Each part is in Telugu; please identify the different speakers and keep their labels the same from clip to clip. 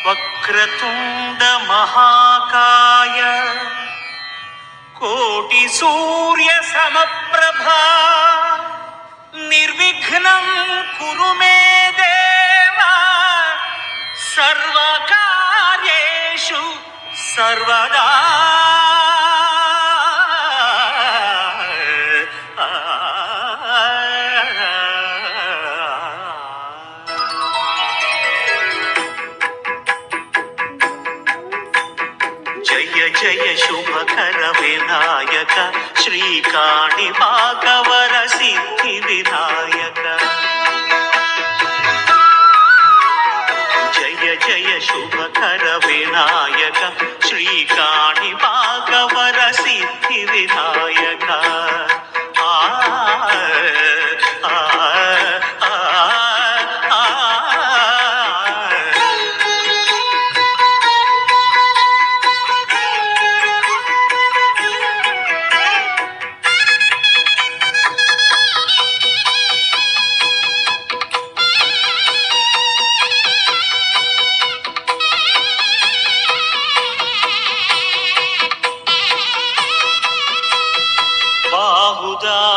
Speaker 1: వక్రతుండ మహాకాయ కోటి సూర్య సమప్రభా నిర్విఘ్నం కురు మే దేవా సర్వకార్యేషు సర్వదా. జయ జయ శుభకర వినాయక శ్రీకాణిపాకవర సిద్ధి వినాయక. జయ జయ శుభకర వినాయక శ్రీకాణిపాకవర సిద్ధి వినాయక.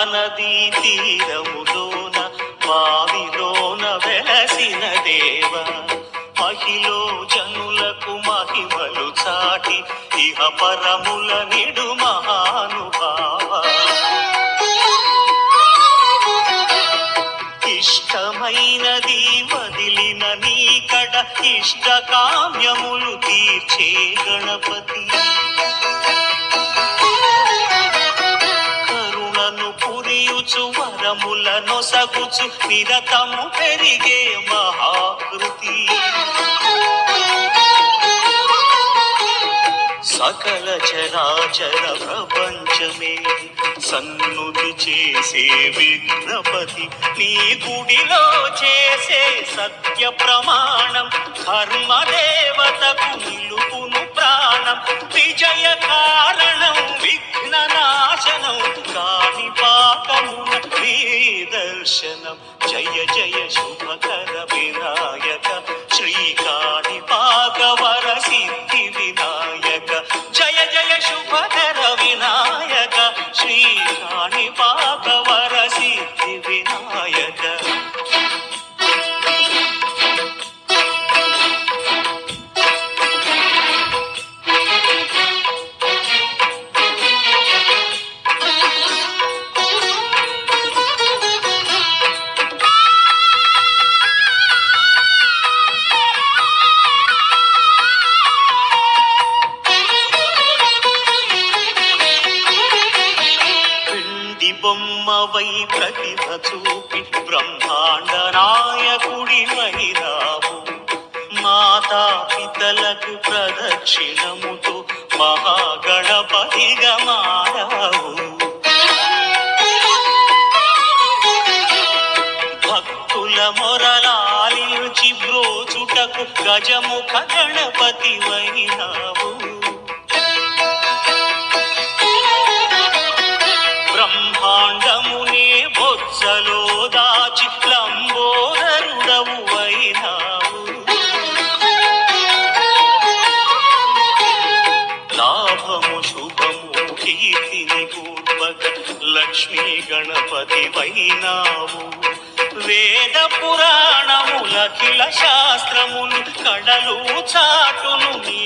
Speaker 1: నదీ తీరములోన బావిలోన వెలసిన దేవ మహిలో జనులకు మహిమలు చాటి ఇహ పరముల నిడు మహానుభావ. ఇష్టమైనది వదిలిన నీకడ ఇష్ట కామ్యములు తీర్చే గణపతి. వరములను సగుచు నిరతము పెరిగే మహాకృతి. సకల చరాచర ప్రపంచమే సన్నుతి చేసే విఘ్నపతి. నీ గుడిలో చేసే సత్య ప్రమాణం ధర్మదేవతకు నిలుపును ప్రాణం. విజయ కారణం విఘ్న నాశనం కాణిపాకమున నీ దర్శనం. జయ జయ శుభకర వినాయక శ్రీకాణిపాకవర సిద్ధి వినాయక. జయ జయ శుభకర వినాయక శ్రీకాణిపాకవర సిద్ధి వినాయక. బొమ్మవై ప్రతిభ చూపి బ్రహ్మాండ నాయకుడి వైరావు. మాతా పితలకు ప్రదక్షిణముతో మహాగణపతిగా మారావు. భక్తుల మొరలాలించి బ్రోచుటకు గజముఖ గణపతి వైనావు. బ్రహ్మాండమునే బొత్సలో దాచి లంబోదరుడవు అయినావు. లాభము శుభము కీర్తిని కూర్పక లక్ష్మీ గణపతి వైనావు. వేద పురాణములఖిల శాస్త్రములు కడలు చాటును నీ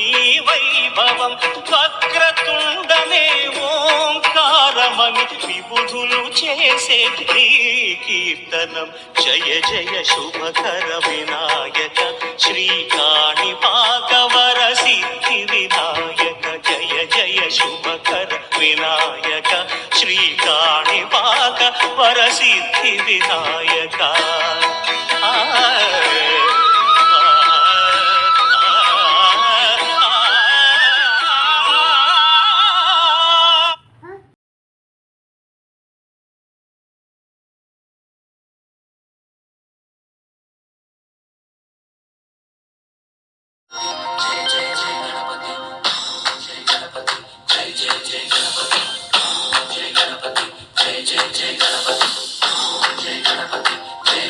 Speaker 1: వైభవం. వక్రతుండమే ఓంకారమని విబుధులు చేసే నీ కీర్తనం. జయ జయ శుభకర వినాయక శ్రీకాణిపాకవర సిద్ధి వినాయక. జయ జయ శుభకర వినాయక శ్రీకాణిపాకవర సిద్ధి వినాయక.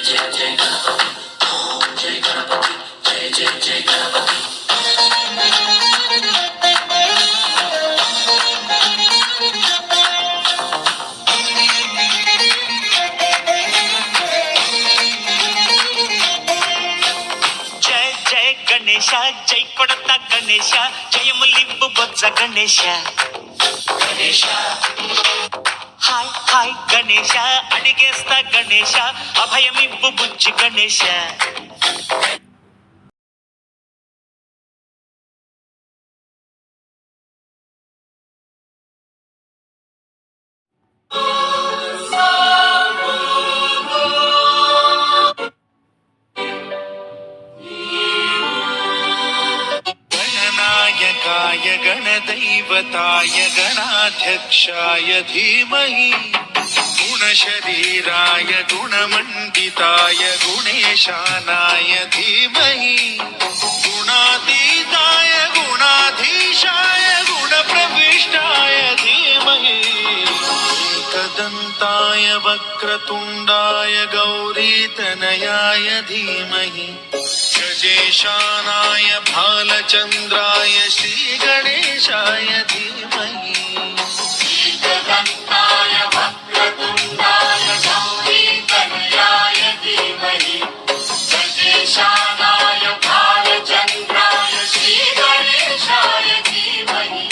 Speaker 1: జయ గణేశ హాయ్ హాయ్ గణేశ అడిగేస్తా గణేశ అభయమివ్వు బుజ్జి గణేశ गणनायकाय गणदैवताय गणाध्यक्षाय धीमहि गुणशरीराय गुणमण्डिताय गुणेशानाय धीमहि गुणातीताय गुणाधीशाय गुणप्रविष्टाय धीमहि एकदन्ताय वक्रतुण्डाय गौरीतनयाय धीमहि गजेशानाय भालचन्द्राय श्रीगणेशाय धीमहि एकदन्ताय वक्रतुण्डाय गौरीतनयाय धीमहि गजेशानाय भालचन्द्राय श्रीगणेशाय धीमहि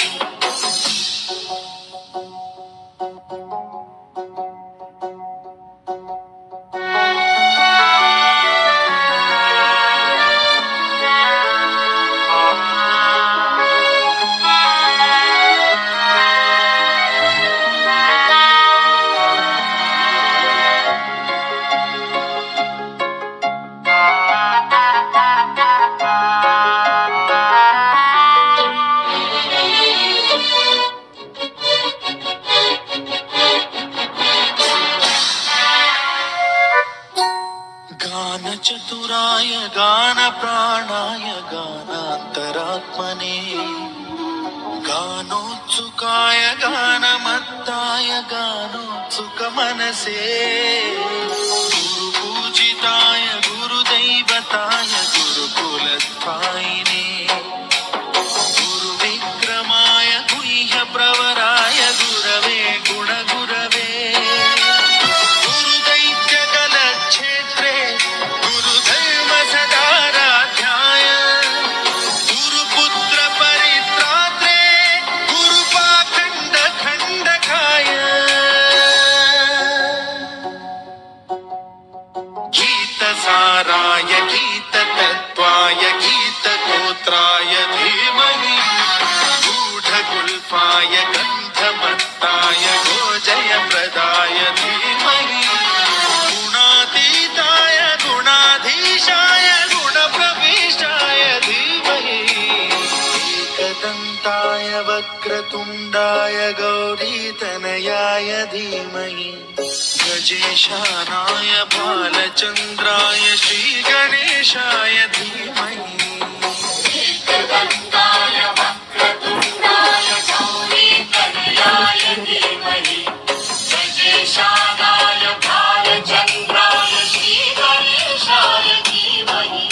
Speaker 1: गानचतुराय गानप्राणाय गानान्तरात्मने गानोत्सुकाय गानमत्ताय गानोत्सुकमनसे गुरुपूजिताय गुरुदैवताय गुरुकुलस्थायिने गुरुविक्रमाय गुह्यप्रवराय गुरवे गुणगुरवे गुरुदैत्यकलक्षेत्रे गुरुधर्मसदाराध्याय गुरुपुत्रपरित्रात्रे गुरुपाखण्डखण्डकाय गीतसाराय गीततत्त्वाय गीतगोत्राय धीमहि गूढगुल्फाय गन्धमत्ताय गोजयप्रदाय धीमहि गुणातीताय गुणाधीशाय गुणप्रविष्टाय धीमहि एकदन्ताय वक्रतुण्डाय गौरीतनयाय धीमहि गजेशानाय बालचन्द्राय श्रीगणेशाय धीमहि एकदन्ताय वक्रतुण्डाय गौरीतनयाय धीमहि गजेशानाय बालचन्द्राय श्रीगणेशाय धीमहि